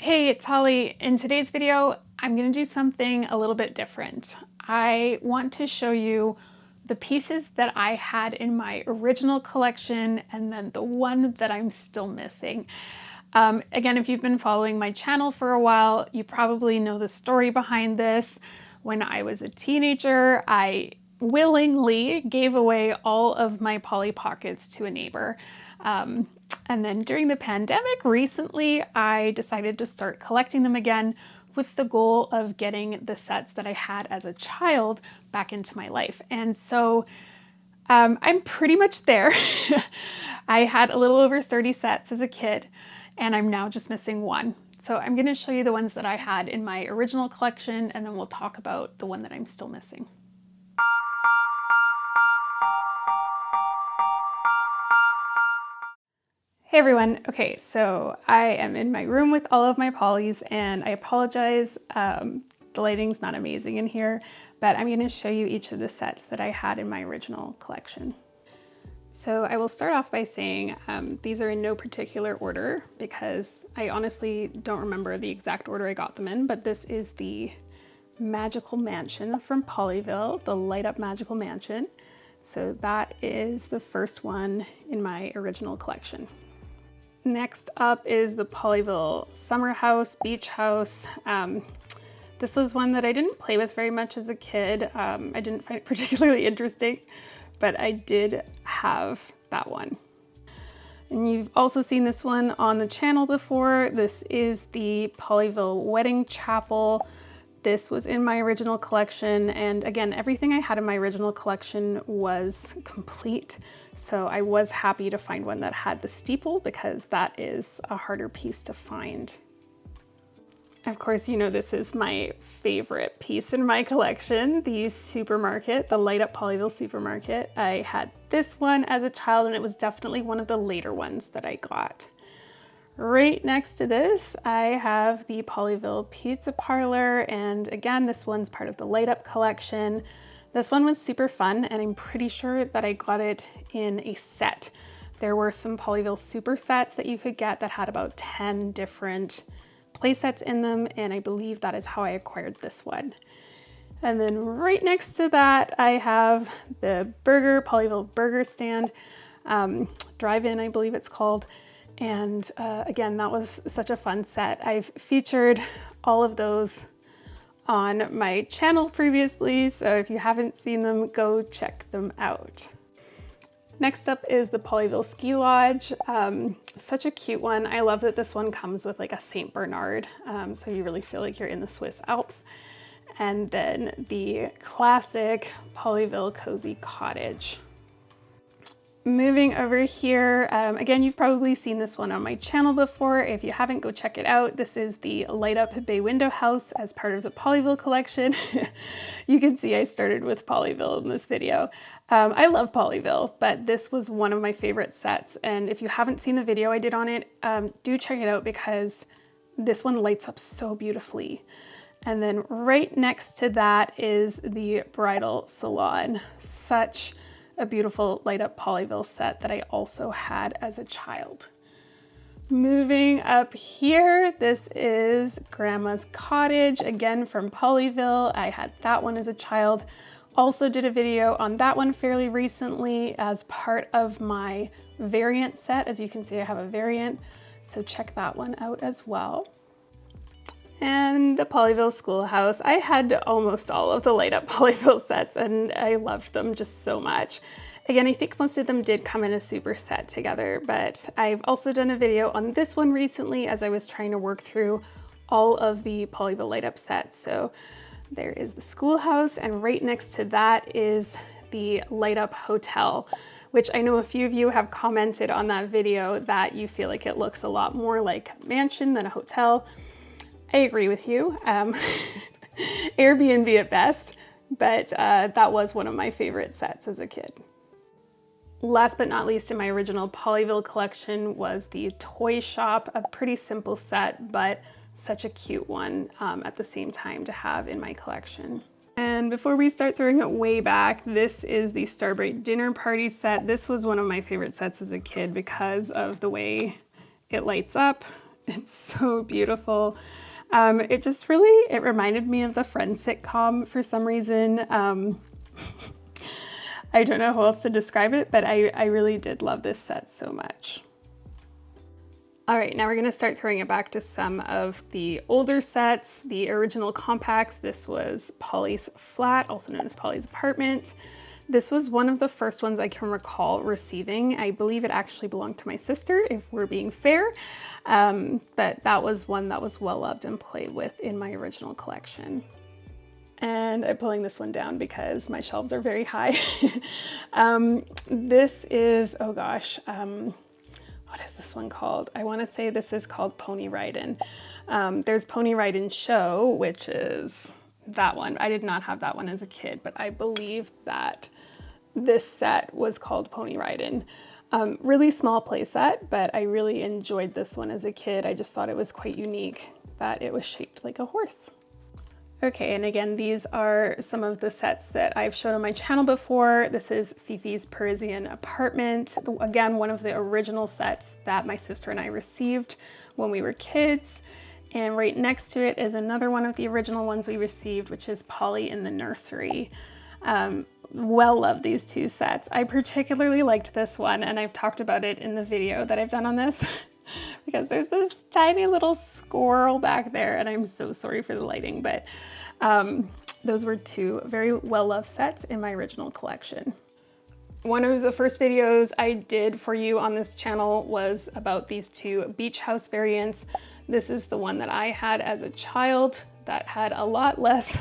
Hey, it's Holly. In today's video, I'm going to do something a little bit different. I want to show you the pieces that I had in my original collection and then the one that I'm still missing. Again, if you've been following my channel for a while, you probably know the story behind this. When I was a teenager, I willingly gave away all of my Polly Pockets to a neighbor. And then during the pandemic recently, I decided to start collecting them again with the goal of getting the sets that I had as a child back into my life. And so I'm pretty much there. I had a little over 30 sets as a kid, and I'm now just missing one. So I'm going to show you the ones that I had in my original collection, and then we'll talk about the one that I'm still missing. Hey everyone. Okay, so I am in my room with all of my Pollys, and I apologize, the lighting's not amazing in here, but I'm going to show you each of the sets that I had in my original collection. So I will start off by saying these are in no particular order because I honestly don't remember the exact order I got them in, but this is the Magical Mansion from Polyville, the Light Up Magical Mansion. So that is the first one in my original collection. Next up is the Polyville Summer House, Beach House. This was one that I didn't play with very much as a kid. I didn't find it particularly interesting, but I did have that one. And you've also seen this one on the channel before. This is the Polyville Wedding Chapel. This was in my original collection, and again, everything I had in my original collection was complete, so I was happy to find one that had the steeple because that is a harder piece to find. Of course, you know this is my favorite piece in my collection, the Supermarket, the Light Up Polyville Supermarket. I had this one as a child, and it was definitely one of the later ones that I got. Right next to this, I have the Polyville Pizza Parlor, and again, this one's part of the Light Up collection. This one was super fun, and I'm pretty sure that I got it in a set. There were some Polyville super sets that you could get that had about 10 different play sets in them, and I believe that is how I acquired this one. And then right next to that, I have the Polyville Burger Stand, Drive-In, I believe it's called. And again, that was such a fun set. I've featured all of those on my channel previously, so if you haven't seen them, go check them out. Next up is the Polyville Ski Lodge. Such a cute one. I love that this one comes with like a St. Bernard, so you really feel like you're in the Swiss Alps. And then the classic Polyville Cozy Cottage. Moving over here, again, you've probably seen this one on my channel before. If you haven't, go check it out. This is the Light Up Bay Window House as part of the Polyville collection. You can see I started with Polyville in this video. I love Polyville, but this was one of my favorite sets. And if you haven't seen the video I did on it, do check it out because this one lights up so beautifully. And then right next to that is the Bridal Salon. Such a beautiful Light Up Polyville set that I also had as a child. Moving up here, this is Grandma's Cottage, again from Polyville. I had that one as a child. Also did a video on that one fairly recently as part of my variant set. As you can see, I have a variant, so check that one out as well. And the Polyville Schoolhouse. I had almost all of the Light Up Polyville sets, and I loved them just so much. Again, I think most of them did come in a super set together, but I've also done a video on this one recently as I was trying to work through all of the Polyville Light Up sets. So there is the Schoolhouse, and right next to that is the Light Up Hotel, which I know a few of you have commented on that video that you feel like it looks a lot more like a mansion than a hotel. I agree with you. Airbnb at best, but that was one of my favorite sets as a kid. Last but not least in my original Polyville collection was the Toy Shop, a pretty simple set, but such a cute one at the same time to have in my collection. And before we start throwing it way back, this is the Starbright Dinner Party set. This was one of my favorite sets as a kid because of the way it lights up. It's so beautiful. It just really, it reminded me of the Friends sitcom for some reason. I don't know how else to describe it, but I really did love this set so much. All right, now we're gonna start throwing it back to some of the older sets, the original compacts. This was Polly's Flat, also known as Polly's Apartment. This was one of the first ones I can recall receiving. I believe it actually belonged to my sister, if we're being fair. But that was one that was well loved and played with in my original collection. And I'm pulling this one down because my shelves are very high. This is, oh gosh, what is this one called? I want to say this is called Pony Ride-In. There's Pony Ride-In Show, which is that one. I did not have that one as a kid, but I believe that this set was called Pony Ride-In. Really small play set, but I really enjoyed this one as a kid. I just thought it was quite unique that it was shaped like a horse. Okay, and again, these are some of the sets that I've shown on my channel before. This is Fifi's Parisian Apartment. Again, one of the original sets that my sister and I received when we were kids. And right next to it is another one of the original ones we received, which is Polly in the Nursery. Well love these two sets. I particularly liked this one, and I've talked about it in the video that I've done on this because there's this tiny little squirrel back there, and I'm so sorry for the lighting, but those were two very well loved sets in my original collection. One of the first videos I did for you on this channel was about these two beach house variants. This is the one that I had as a child that had a lot less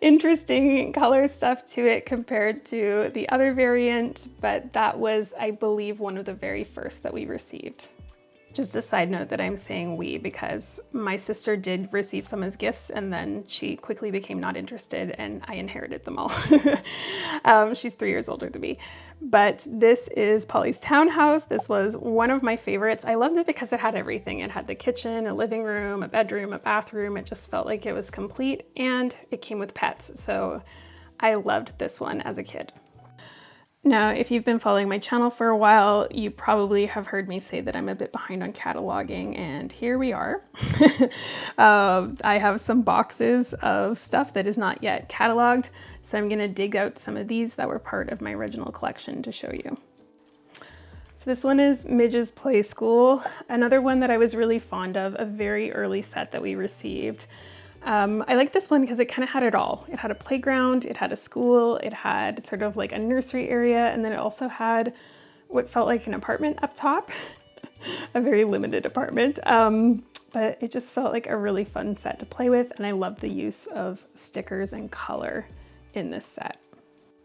interesting color stuff to it compared to the other variant, but that was, I believe, one of the very first that we received. Just a side note that I'm saying we because my sister did receive some as gifts and then she quickly became not interested and I inherited them all. She's 3 years older than me. But this is Polly's Townhouse. This was one of my favorites. I loved it because it had everything. It had the kitchen, a living room, a bedroom, a bathroom. It just felt like it was complete and it came with pets. So I loved this one as a kid. Now, if you've been following my channel for a while, you probably have heard me say that I'm a bit behind on cataloging, and here we are. I have some boxes of stuff that is not yet cataloged, so I'm gonna dig out some of these that were part of my original collection to show you. So this one is Midge's Play School, another one that I was really fond of, a very early set that we received. I like this one because it kind of had it all. It had a playground, it had a school, it had sort of like a nursery area, and then it also had what felt like an apartment up top, a very limited apartment. But it just felt like a really fun set to play with, and I loved the use of stickers and color in this set.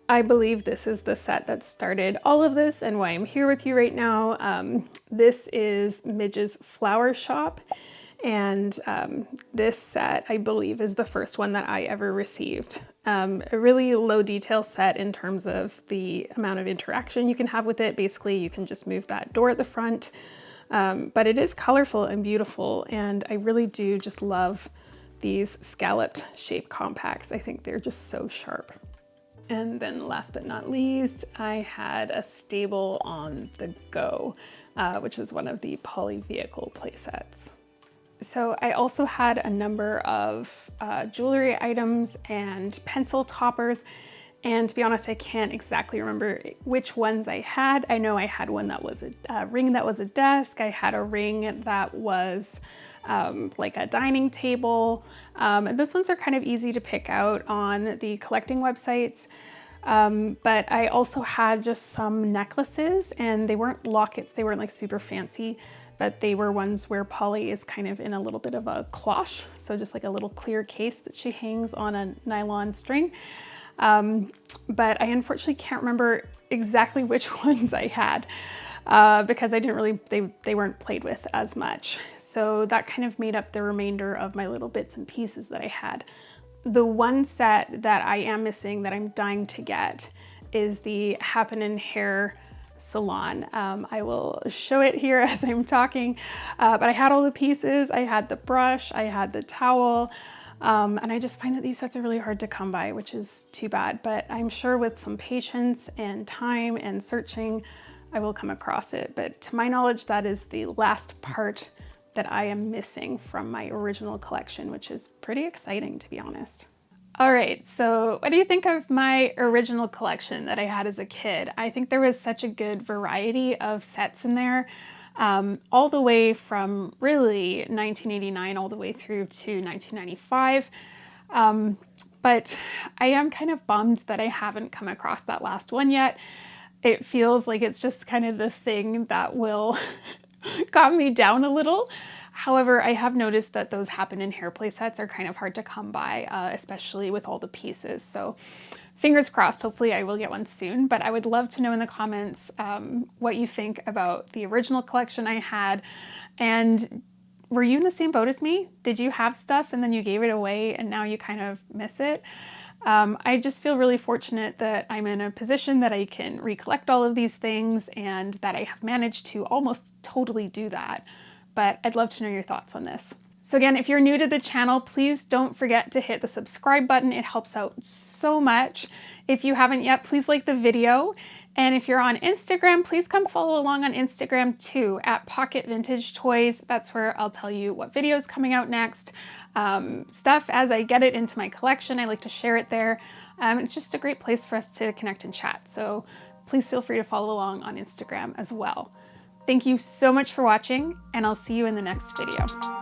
I believe this is the set that started all of this and why I'm here with you right now. This is Midge's Flower Shop. And this set, I believe, is the first one that I ever received. A really low detail set in terms of the amount of interaction you can have with it. Basically, you can just move that door at the front. But it is colorful and beautiful, and I really do just love these scalloped shape compacts. I think they're just so sharp. And then last but not least, I had a Stable on the Go, which was one of the Polly Vehicle playsets. So I also had a number of jewelry items and pencil toppers, and to be honest, I can't exactly remember which ones I had. I know I had one that was a ring that was a desk. I had a ring that was like a dining table. And those ones are kind of easy to pick out on the collecting websites. But I also had just some necklaces, and they weren't lockets. They weren't like super fancy, but they were ones where Polly is kind of in a little bit of a cloche. So just like a little clear case that she hangs on a nylon string. But I unfortunately can't remember exactly which ones I had because I didn't really, they weren't played with as much. So that kind of made up the remainder of my little bits and pieces that I had. The one set that I am missing that I'm dying to get is the Happenin' Hair Salon. I will show it here as I'm talking, but I had all the pieces. I had the brush, I had the towel, and I just find that these sets are really hard to come by, which is too bad, but I'm sure with some patience and time and searching, I will come across it. But to my knowledge, that is the last part that I am missing from my original collection, which is pretty exciting, to be honest. All right, so what do you think of my original collection that I had as a kid? I think there was such a good variety of sets in there, all the way from really 1989 all the way through to 1995. But I am kind of bummed that I haven't come across that last one yet. It feels like it's just kind of the thing that will calm me down a little. However, I have noticed that those Happen in Hair play sets are kind of hard to come by, especially with all the pieces. So fingers crossed, hopefully I will get one soon, but I would love to know in the comments what you think about the original collection I had. And were you in the same boat as me? Did you have stuff and then you gave it away and now you kind of miss it? I just feel really fortunate that I'm in a position that I can recollect all of these things and that I have managed to almost totally do that. But I'd love to know your thoughts on this. So again, if you're new to the channel, please don't forget to hit the subscribe button. It helps out so much. If you haven't yet, please like the video. And if you're on Instagram, please come follow along on Instagram too, at Pocket Vintage Toys. That's where I'll tell you what video is coming out next. Stuff as I get it into my collection, I like to share it there. It's just a great place for us to connect and chat. So please feel free to follow along on Instagram as well. Thank you so much for watching, and I'll see you in the next video.